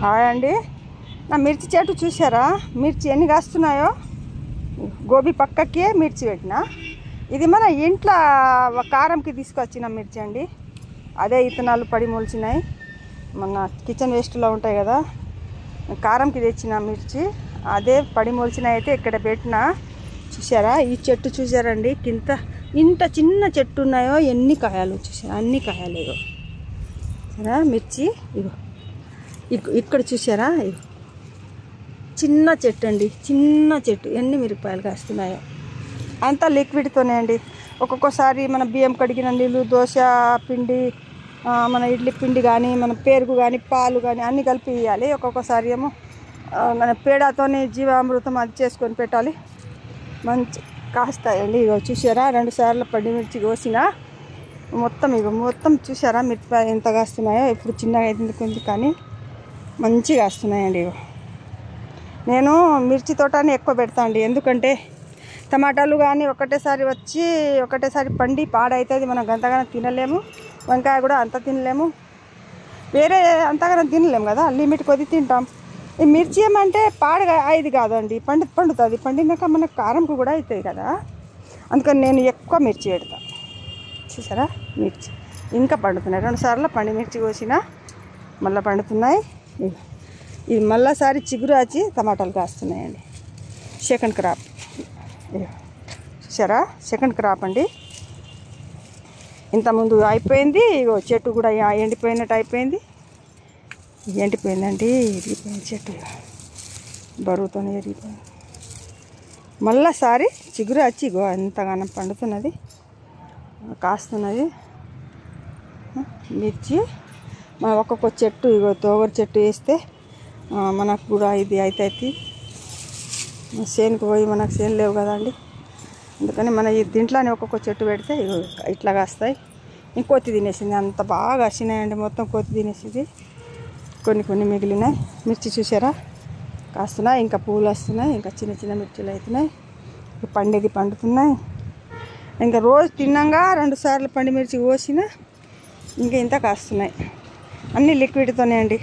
Hi అండి. నా మిర్చి చెట్టు చూసారా? మిర్చి ఎన్ని కాస్తున్నాయో. గోబీ పక్కకే మిర్చి పెట్టిన. ఇది మన ఇంట్లో కారంకి తీసుకొచ్చిన మిర్చి అండి. అదే ఇత్తనాలు పడి మొలిచినాయి. మన కిచెన్ వేస్ట్లో ఉంటాయి కదా, కారంకి తెచ్చిన మిర్చి అదే పడి మొలిచినాయి. అయితే ఇక్కడ పెట్టిన. చూసారా ఈ చెట్టు చూసారండి? ఇంత చిన్న చెట్టు ఉన్నాయో ఎన్ని కాయలు చూసారా? అన్ని కాయలు ఇగో సరే మిర్చి. ఇగో ఇక్కడ చూసారా? ఇగో చిన్న చెట్టు అండి, చిన్న చెట్టు ఎన్ని మిరపకాయలు కాస్తున్నాయో. అంతా లిక్విడ్తోనే అండి. ఒక్కొక్కసారి మన బియ్యం కడిగిన నీళ్ళు, దోశ పిండి, మన ఇడ్లీ పిండి కానీ, మన పెరుగు కానీ, పాలు కానీ అన్నీ కలిపి ఇవ్వాలి. ఒక్కొక్కసారి ఏమో మన పేడతోనే జీవామృతం అది చేసుకొని పెట్టాలి. మంచి కాస్తాయండి. ఇగో చూసారా? 2 సార్లు పడి మిర్చి కోసిన మొత్తం చూసారా మిరపకాయ ఎంత కాస్తున్నాయో. ఇప్పుడు చిన్నగా అవుతుంది కొంచెం, కానీ మంచిగా కాస్తున్నాయండి. ఇగో నేను మిర్చి తోటని ఎక్కువ పెడతా అండి. ఎందుకంటే టమాటాలు కానీ ఒకటేసారి పండి పాడవుతుంది. మనం అంతగానో తినలేము. వంకాయ కూడా అంత తినలేము, వేరే అంతగానో తినలేము కదా, లిమిట్ కొద్ది తింటాం. ఈ మిర్చి ఏమంటే పాడగా అయింది కాదండి, పండుతుంది. పండినాక మనకు కారంకు కూడా అవుతుంది కదా, అందుకని నేను ఎక్కువ మిర్చి పెడతా. చూసారా మిర్చి ఇంకా పండుతున్నాయి. 2 సార్లు పండి మిర్చి కోసిన మళ్ళీ పండుతున్నాయి. ఇది మళ్ళీసారి చిగురు వచ్చి టమాటాలు కాస్తున్నాయండి. Second crop. చూసారా? సెకండ్ క్రాప్ అండి. ఇంతకుముందు అయిపోయింది. ఇగో చెట్టు కూడా ఎండిపోయినట్టు అయిపోయింది. ఎండిపోయిందండి, ఎరిగిపోయింది చెట్టు, బరువుతోనే ఎరిగిపోయింది. మళ్ళీసారి చిగురు వచ్చి ఇగో ఎంతగానో పండుతున్నది, కాస్తున్నది మిర్చి. మన ఒక్కొక్క చెట్టు ఇగో తోగరి చెట్టు వేస్తే మనకు కూడా ఇది అవుతుంది. చేనుకు పోయి మనకు చేను లేవు కదండి, అందుకని మన ఈ దీంట్లోనే ఒక్కొక్క చెట్టు పెడితే ఇగో ఇట్లా కాస్తాయి. ఇంకొత్తి తినేసింది, అంత బాగా వచ్చినాయండి. మొత్తం కొత్తి తినేసింది. కొన్ని మిగిలినాయి. మిర్చి చూసారా? కాస్తున్నాయి, ఇంకా పూలు వస్తున్నాయి, ఇంకా చిన్న చిన్న మిర్చిలు అవుతున్నాయి. పండేది పండుతున్నాయి. ఇంకా రోజు తిన్నాగా 2 సార్లు పండి మిర్చి కోసిన ఇంకా ఇంత కాస్తున్నాయి. అన్నీ లిక్విడ్తోనే అండి.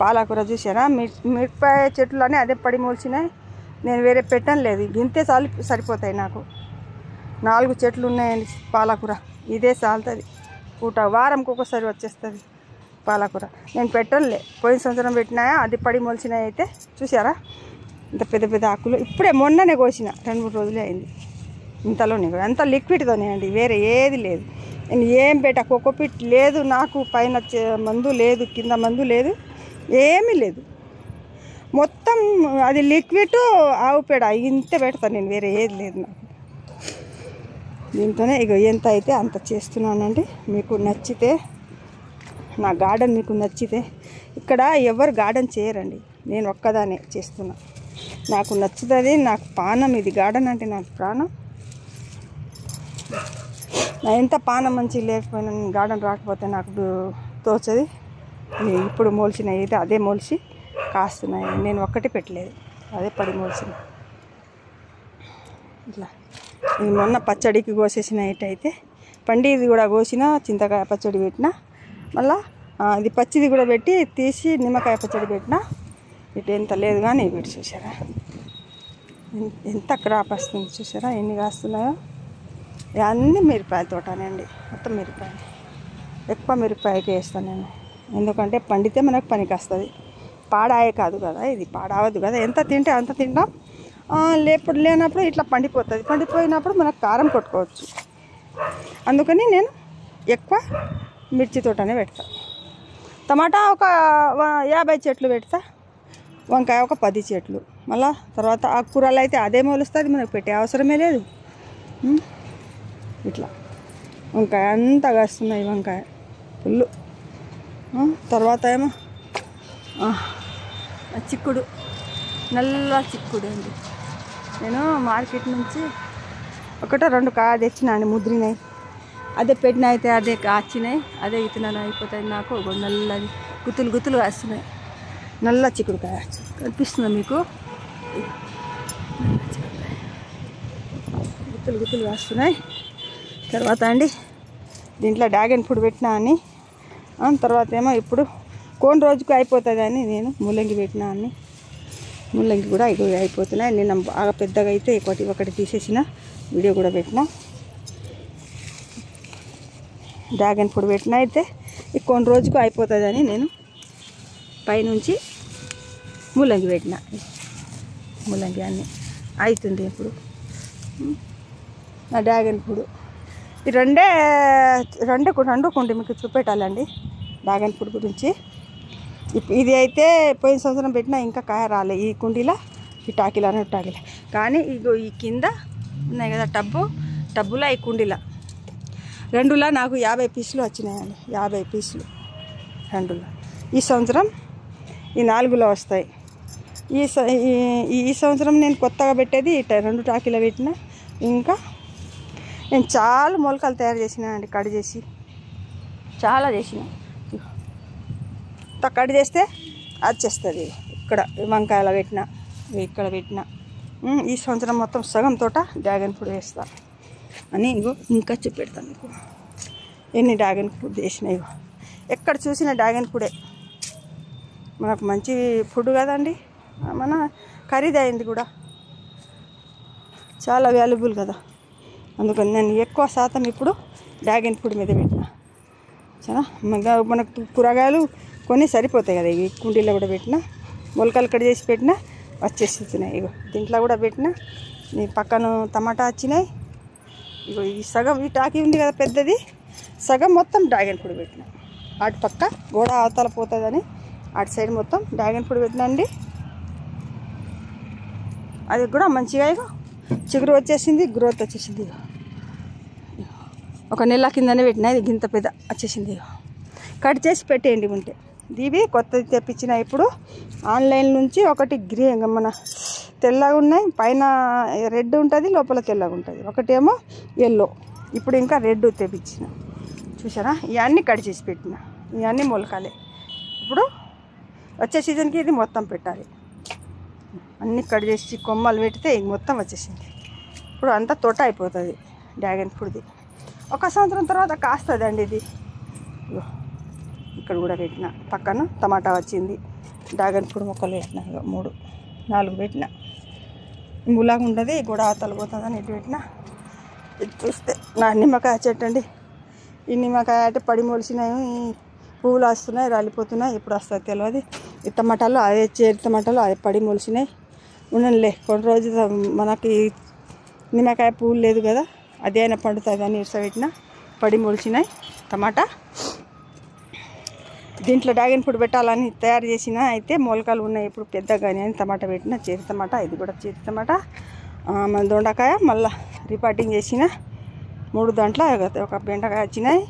పాలకూర చూసారా? మిరపకాయ చెట్లునే అదే పడి మొలిచినాయి. నేను వేరే పెట్టను లేదు, గింతే సరిపోతాయి నాకు. 4 చెట్లు ఉన్నాయండి పాలకూర. ఇదే చాలుతుంది పూట, వారంకి ఒకసారి వచ్చేస్తుంది పాలకూర. నేను పెట్టనులే, పోయిన సంవత్సరం పెట్టినాయా అది పడి మొలిచినాయి. అయితే చూసారా ఇంత పెద్ద పెద్ద ఆకులు. ఇప్పుడే మొన్ననే కోసిన, 2-3 రోజులే అయింది. ఇంతలోనే అంత లిక్విడ్తోనే అండి, వేరే ఏది లేదు. నేను ఏం కోకోపీట్ లేదు నాకు, పైన మందు లేదు, కింద మందు లేదు, ఏమీ లేదు. మొత్తం అది లిక్విడ్, ఆవు పేడ ఇంతే పెడతాను నేను, వేరే ఏది లేదు నాకు. దీంతోనే ఇక ఎంత అయితే అంత చేస్తున్నానండి. మీకు నచ్చితే, నా గార్డెన్ మీకు నచ్చితే, ఇక్కడ ఎవరు గార్డెన్ చేయరండి, నేను ఒక్కదానే చేస్తున్నా. నాకు నచ్చుతుంది, నాకు పానం ఇది. గార్డెన్ అంటే నాకు ప్రాణం. నా ఎంత పానం మంచి లేకపోయినా గార్డెన్ రాకపోతే నాకు తోచది. ఇప్పుడు మొలిచినాయి అయితే అదే మొలిచి కాస్తున్నాయి. నేను ఒక్కటి పెట్టలేదు, అదే పడి మొలిచింది. ఇట్లా ఇది మొన్న పచ్చడికి కోసేసిన అయితే పండి ఇది కూడా కోసిన, చింతకాయ పచ్చడి పెట్టిన, మళ్ళీ ఇది పచ్చిది కూడా పెట్టి తీసి నిమ్మకాయ పచ్చడి పెట్టిన. ఇటు ఎంత లేదు కానీ వీటి చూసారా ఎంత క్రాప్ వస్తుంది, చూసారా ఎన్ని కాస్తున్నాయో. అన్నీ మిరపకాయ తోటనండి, మొత్తం మిరపకాయ. ఎక్కువ మిరపకాయకి వేస్తాను నేను, ఎందుకంటే పండితే మనకు పనికి వస్తుంది. పాడాయే కాదు కదా, ఇది పాడవద్దు కదా. ఎంత తింటే అంత తింటాం. లేనప్పుడు ఇట్లా పండిపోతుంది. పండిపోయినప్పుడు మనకు కారం కొట్టుకోవచ్చు. అందుకని నేను ఎక్కువ మిర్చి తోటనే పెడతా. టమాటా ఒక 50 చెట్లు పెడతా, వంకాయ ఒక 10 చెట్లు. మళ్ళీ తర్వాత ఆకుకూరలు అయితే అదే మొలుస్తుంది, మనకు పెట్టే అవసరమే లేదు. ఇట్లా వంకాయ అంతా కాస్తున్నాయి, వంకాయ ఫుల్. తర్వాత ఏమో చిక్కుడు, నల్ల చిక్కుడు అండి. నేను మార్కెట్ నుంచి 1-2 కాయ తెచ్చినాను, ముద్రినాయి. అదే పెట్టిన అయితే అదే కాచినాయి, అదే విత్తనాలు అయిపోతాయి. నాకు నల్లది గుత్తులు కాస్తున్నాయి. నల్ల చిక్కుడుకాయ కనిపిస్తుందా మీకు? గుత్తులు కాస్తున్నాయి. తర్వాత అండి దీంట్లో డ్రాగన్ ఫ్రూట్ పెట్టినా అని, తర్వాత ఏమో ఇప్పుడు కొన్ని రోజుకు అయిపోతుందని నేను ముల్లంగి పెట్టినా అన్ని. ముల్లంగి కూడా ఇగో అయిపోతున్నాయి. నేను బాగా పెద్దగా అయితే ఒకటి తీసేసిన వీడియో కూడా పెట్టిన. డ్రాగన్ ఫ్రూట్ పెట్టిన అయితే కొన్ని రోజుకు అయిపోతుందని నేను పైనుంచి ముల్లంగి పెట్టిన. ముల్లంగి అన్నీ అవుతుంది ఇప్పుడు. నా డ్రాగన్ ఫ్రూట్ ఈ రెండు కొంటే మీకు చూపెట్టాలండి డ్రాగన్ ఫ్రూట్ గురించి. ఇది అయితే పోయిన సంవత్సరం పెట్టినా ఇంకా కాయ రాలే ఈ కుండీలో, ఈ టాకీలో కానీ ఇగో ఈ కింద ఉన్నాయి కదా టబ్బులో ఈ కుండీలో రెండులా నాకు 50 పీసులు వచ్చినాయండి. 50 పీసులు రెండులో. ఈ సంవత్సరం ఈ 4లో వస్తాయి. ఈ సంవత్సరం నేను కొత్తగా పెట్టేది 2 టాకీలో పెట్టిన. ఇంకా నేను చాలా మొలకలు తయారు చేసిన అండి, కట్ చేసి చాలా చేసిన. కట్ చేస్తే వచ్చేస్తుంది. ఇక్కడ వంకాయలు పెట్టిన, ఇక్కడ పెట్టిన. ఈ సంవత్సరం మొత్తం సగం తోట డ్రాగన్ ఫ్రూట్ వేస్తా అని ఇగో ఇంకా చూపెడతాను మీకు ఎన్ని డ్రాగన్ ఫ్రూట్ చేసిన. ఇగో ఎక్కడ చూసిన డ్రాగన్ ఫ్రూటే మనకు మంచి ఫుడ్ కదండి. మన ఖరీదైంది కూడా, చాలా వాల్యుబుల్ కదా. అందుకని నేను ఎక్కువ శాతం ఇప్పుడు డ్రాగన్ ఫ్రూట్ మీద పెట్టిన. చాలా మనకు కూరగాయలు కొన్ని సరిపోతాయి కదా. ఇవి కుండీలో కూడా పెట్టిన, మొలకలు కట్ చేసి పెట్టిన, వచ్చేస్తున్నాయి. ఇగో దీంట్లో కూడా పెట్టిన. ఈ పక్కన టమాటా వచ్చినాయి. ఇగో ఈ సగం ఈ టాకీ ఉంది కదా పెద్దది, సగం మొత్తం డ్రాగన్ ఫ్రూట్ పెట్టిన. అటు పక్క గోడ అవతల పోతుందని అటు సైడ్ మొత్తం డ్రాగన్ ఫ్రూట్ పెట్టినా అండి. అది కూడా మంచిగా ఇగో చిగురు వచ్చేసింది, గ్రోత్ వచ్చేసింది. ఒక నెల కిందనే పెట్టినా, ఇది గింత పెద్ద వచ్చేసింది. కట్ చేసి పెట్టేయండి ఉంటే. ఇవి కొత్తది తెప్పించిన ఇప్పుడు ఆన్లైన్ నుంచి. ఒకటి మన తెల్లగా ఉన్నాయి, పైన రెడ్ ఉంటుంది, లోపల తెల్లగా ఉంటుంది. ఒకటేమో ఎల్లో. ఇప్పుడు ఇంకా రెడ్ తెప్పించిన. చూసారా, ఇవన్నీ కట్ చేసి పెట్టిన. ఇవన్నీ మొలకాలే. ఇప్పుడు వచ్చే సీజన్కి ఇది మొత్తం పెట్టాలి. అన్నీ కట్ చేసి కొమ్మలు పెడితే ఇది మొత్తం వచ్చేసింది. ఇప్పుడు అంతా తోట అయిపోతుంది డ్రాగన్ ఫ్రూట్ది. ఒక సంవత్సరం తర్వాత కాస్తుంది అండి ఇది. ఇక్కడ కూడా పెట్టిన. పక్కన టమాటా వచ్చింది. డ్రాగన్ ఫ్రూట్ మొక్కలు పెట్టిన. 3, 4 పెట్టిన. ములాగా ఉంటుంది, కూడా అవతల పోతుందని ఇటు పెట్టిన. ఇది చూస్తే నా నిమ్మకాయ చెట్టు అండి. ఈ నిమ్మకాయ అంటే పడి మొలిసినాయి, పువ్వులు వస్తున్నాయి, రాలిపోతున్నాయి. ఎప్పుడు వస్తాయి తెలియదు. ఈ టమాటాలు అదే చేరి టమాటాలు అదే పడి మొలిసినాయి. ఉండనులే కొన్ని రోజులు, మనకి నిమ్మకాయ పువ్వులు లేదు కదా, అదే అయినా పండుతుంది అని ఇడ్సబెట్టిన. పడి మొలిసినాయి టమాటా. దీంట్లో డ్రాగన్ ఫ్రూట్ పెట్టాలని తయారు చేసిన. అయితే మొలకలు ఉన్నాయి ఇప్పుడు పెద్దగానే అని టమాటా పెట్టిన. చేతి టమాటా, ఇది కూడా చేతి టమాటా. మన దొండకాయ మళ్ళీ రిపార్టింగ్ చేసిన. 3 దాంట్లో ఒక బెండకాయ వచ్చినాయి.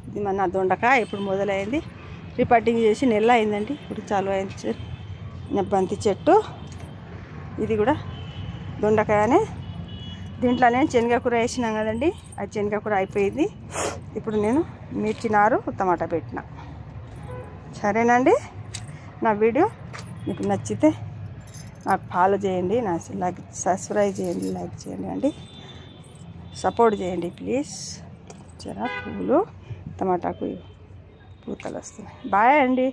ఇది మన దొండకాయ ఇప్పుడు మొదలైంది. రిపార్టింగ్ చేసి నెల అయిందండి. ఇప్పుడు చాలు అయింది. బంతి చెట్టు ఇది కూడా దొండకాయనే. దీంట్లో నేను శనగకూర వేసినాం కదండి, అది శనగకూర అయిపోయింది. ఇప్పుడు నేను మిర్చి నారు టమాటా పెట్టిన. సరేనండి, నా వీడియో మీకు నచ్చితే నాకు ఫాలో చేయండి, నా సబ్స్క్రైబ్ చేయండి, లైక్ చేయండి అండి, సపోర్ట్ చేయండి ప్లీజ్. జరా పువ్వులు టమాటాకు పూతలు వస్తున్నాయి. బాయ్ అండి.